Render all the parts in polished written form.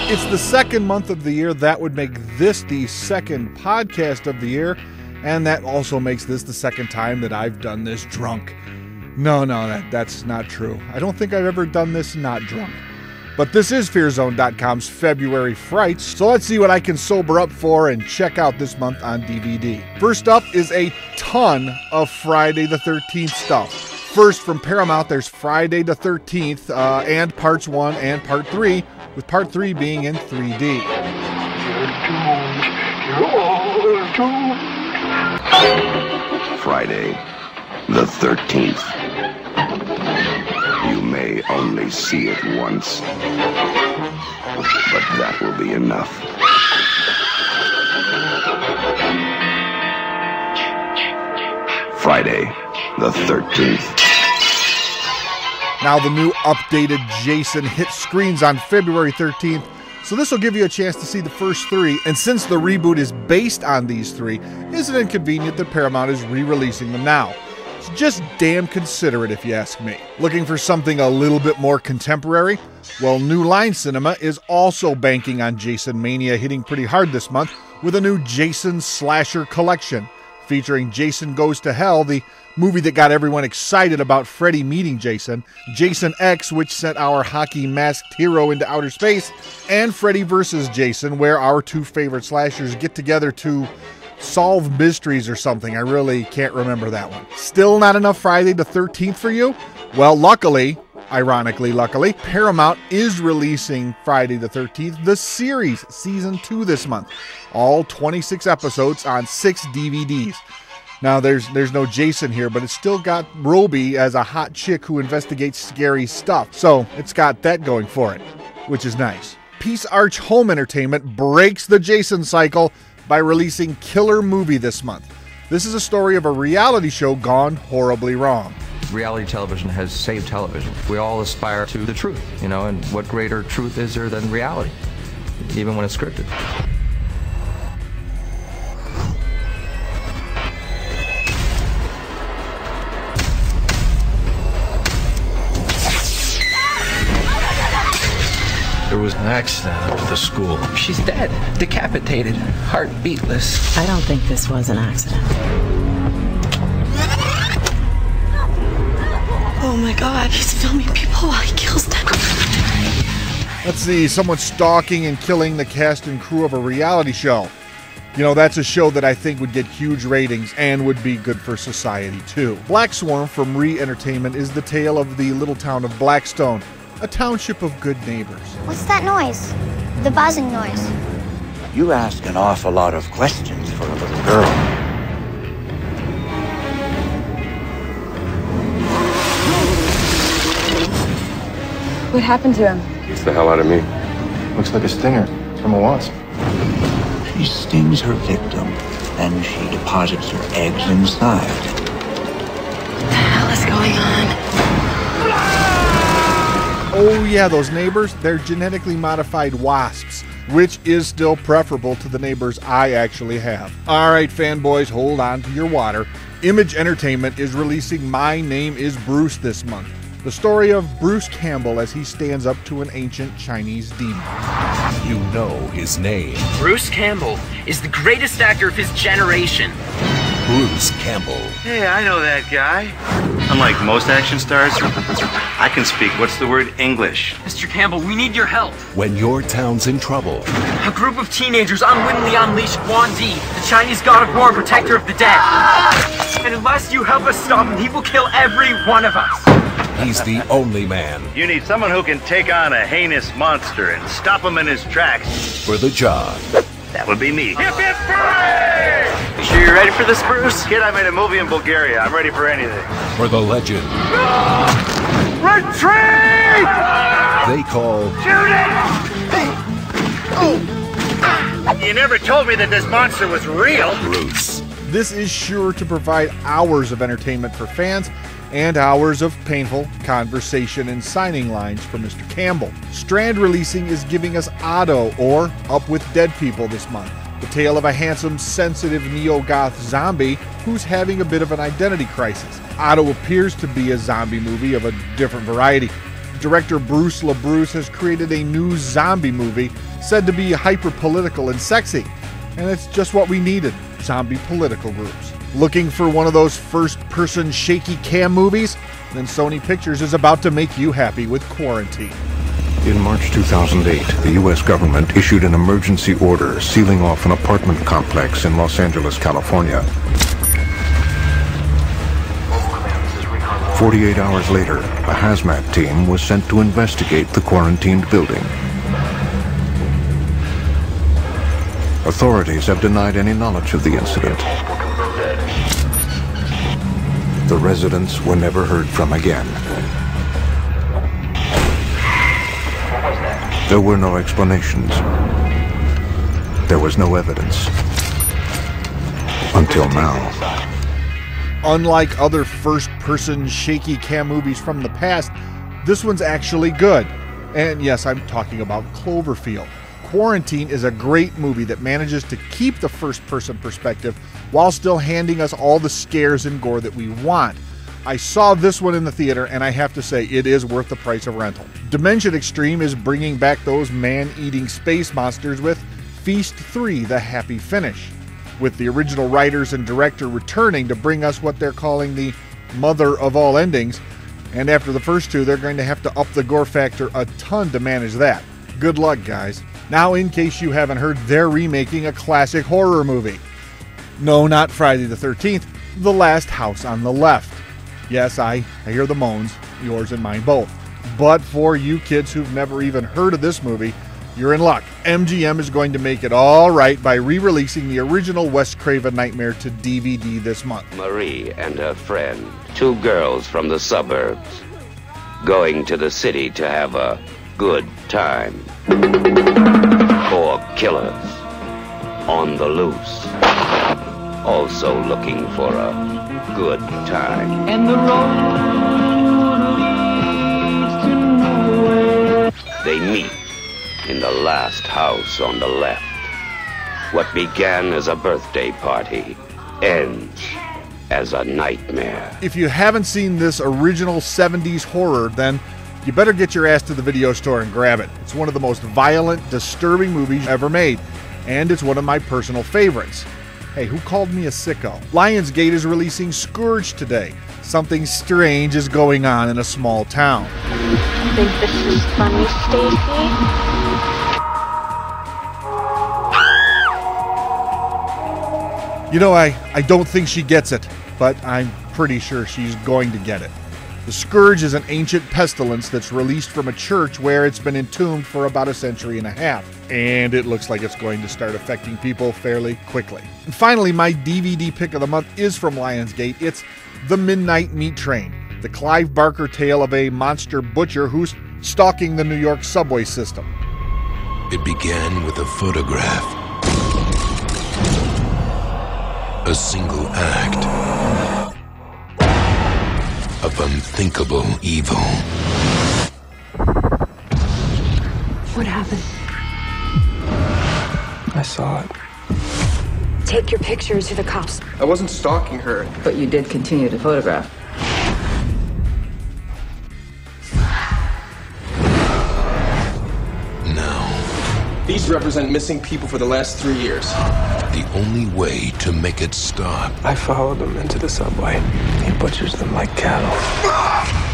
It's the second month of the year. That would make this the second podcast of the year. And that also makes this the second time that I've done this drunk. No, that's not true. I don't think I've ever done this not drunk. But this is FearZone.com's February Frights, so let's see what I can sober up for and check out this month on DVD. First up is a ton of Friday the 13th stuff. First, from Paramount, there's Friday the 13th and Parts 1 and Part 3, with Part 3 being in 3D. Friday the 13th. You may only see it once, but that will be enough. Friday the 13th. Now the new updated Jason hit screens on February 13th, so this will give you a chance to see the first three, and since the reboot is based on these three, isn't it convenient that Paramount is re-releasing them now? It's just damn considerate if you ask me. Looking for something a little bit more contemporary? Well, New Line Cinema is also banking on Jason Mania hitting pretty hard this month with a new Jason Slasher collection, featuring Jason Goes to Hell, the movie that got everyone excited about Freddy meeting Jason, Jason X, which sent our hockey masked hero into outer space, and Freddy vs. Jason, where our two favorite slashers get together to solve mysteries or something. I really can't remember that one. Still not enough Friday the 13th for you? Well, luckily, Paramount is releasing Friday the 13th, the series, Season 2 this month. All 26 episodes on 6 DVDs. Now, there's no Jason here, but it's still got Roby as a hot chick who investigates scary stuff. So, it's got that going for it, which is nice. Peace Arch Home Entertainment breaks the Jason cycle by releasing Killer Movie this month. This is a story of a reality show gone horribly wrong. Reality television has saved television. We all aspire to the truth, and what greater truth is there than reality, even when it's scripted? There was an accident up at the school. She's dead, decapitated, heart beatless. I don't think this was an accident. Oh my God, he's filming people while he kills them. Let's see, someone stalking and killing the cast and crew of a reality show. That's a show that I think would get huge ratings and would be good for society too. Black Swarm from Re Entertainment is the tale of the little town of Blackstone, a township of good neighbors. What's that noise? The buzzing noise. You ask an awful lot of questions for a little girl. What happened to him? Beats the hell out of me. Looks like a stinger from a wasp. She stings her victim, and she deposits her eggs inside. What the hell is going on? Oh yeah, those neighbors, they're genetically modified wasps, which is still preferable to the neighbors I actually have. Alright fanboys, hold on to your water. Image Entertainment is releasing My Name is Bruce this month. The story of Bruce Campbell as he stands up to an ancient Chinese demon. You know his name. Bruce Campbell is the greatest actor of his generation. Bruce Campbell. Hey, I know that guy. Unlike most action stars, I can speak, what's the word, English. Mr. Campbell, we need your help. When your town's in trouble. A group of teenagers unwittingly unleash Quan Di, the Chinese god of war and protector of the dead. And unless you help us stop him, he will kill every one of us. He's the only man. You need someone who can take on a heinous monster and stop him in his tracks. For the job. That would be me. Hip hip hooray! You sure you're ready for this, Bruce? Kid, I made a movie in Bulgaria. I'm ready for anything. For the legend. Retreat! They call... Shoot it! You never told me that this monster was real. Bruce. This is sure to provide hours of entertainment for fans and hours of painful conversation and signing lines for Mr. Campbell. Strand Releasing is giving us Otto, or Up with Dead People, this month. The tale of a handsome, sensitive neo-goth zombie who's having a bit of an identity crisis. Otto appears to be a zombie movie of a different variety. Director Bruce LaBruce has created a new zombie movie said to be hyper-political and sexy. And it's just what we needed, zombie political groups. Looking for one of those first-person shaky cam movies? Then Sony Pictures is about to make you happy with Quarantine. In March 2008, the U.S. government issued an emergency order sealing off an apartment complex in Los Angeles, California. 48 hours later, a hazmat team was sent to investigate the quarantined building. Authorities have denied any knowledge of the incident. The residents were never heard from again. There were no explanations. There was no evidence. Until now. Unlike other first-person shaky cam movies from the past, this one's actually good. And yes, I'm talking about Cloverfield. Quarantine is a great movie that manages to keep the first-person perspective while still handing us all the scares and gore that we want. I saw this one in the theater, and I have to say, it is worth the price of rental. Dimension Extreme is bringing back those man-eating space monsters with Feast 3, The Happy Finish, with the original writers and director returning to bring us what they're calling the mother of all endings, and after the first two, they're going to have to up the gore factor a ton to manage that. Good luck, guys. Now, in case you haven't heard, they're remaking a classic horror movie. No, not Friday the 13th, The Last House on the Left. Yes, I hear the moans, yours and mine both. But for you kids who've never even heard of this movie, you're in luck. MGM is going to make it all right by re-releasing the original Wes Craven Nightmare to DVD this month. Marie and her friend, two girls from the suburbs, going to the city to have a good time. 4 killers on the loose, also looking for a good time. And the road leads to nowhere. They meet in the last house on the left. What began as a birthday party ends as a nightmare. If you haven't seen this original 70s horror, then you better get your ass to the video store and grab it. It's one of the most violent, disturbing movies ever made, and it's one of my personal favorites. Hey, who called me a sicko? Lionsgate is releasing Scourge today. Something strange is going on in a small town. Think this is funny, Stacy? You know, I don't think she gets it, but I'm pretty sure she's going to get it. The Scourge is an ancient pestilence that's released from a church where it's been entombed for about a century and a half. And it looks like it's going to start affecting people fairly quickly. And finally, my DVD pick of the month is from Lionsgate. It's The Midnight Meat Train, the Clive Barker tale of a monster butcher who's stalking the New York subway system. It began with a photograph. A single act of unthinkable evil. What happened? I saw it. Take your pictures to the cops. I wasn't stalking her. But you did continue to photograph. Now, These represent missing people for the last 3 years. the only way to make it stop I followed them into the subway. He butchers them like cattle.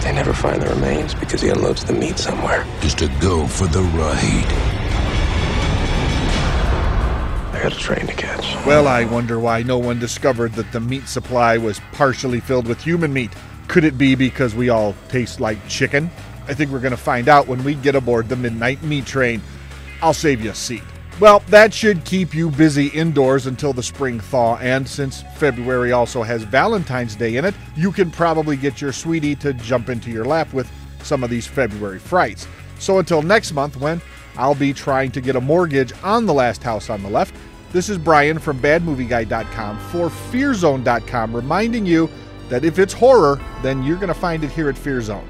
They never find the remains because he unloads the meat somewhere. is to go for the ride. I got a train to catch. Well, I wonder why no one discovered that the meat supply was partially filled with human meat. Could it be because we all taste like chicken? I think we're going to find out when we get aboard the Midnight Meat Train. I'll save you a seat. Well, that should keep you busy indoors until the spring thaw, and since February also has Valentine's Day in it, you can probably get your sweetie to jump into your lap with some of these February Frights. So until next month, when I'll be trying to get a mortgage on The Last House on the Left, this is Brian from BadMovieGuy.com for FearZone.com reminding you that if it's horror, then you're going to find it here at Fear Zone.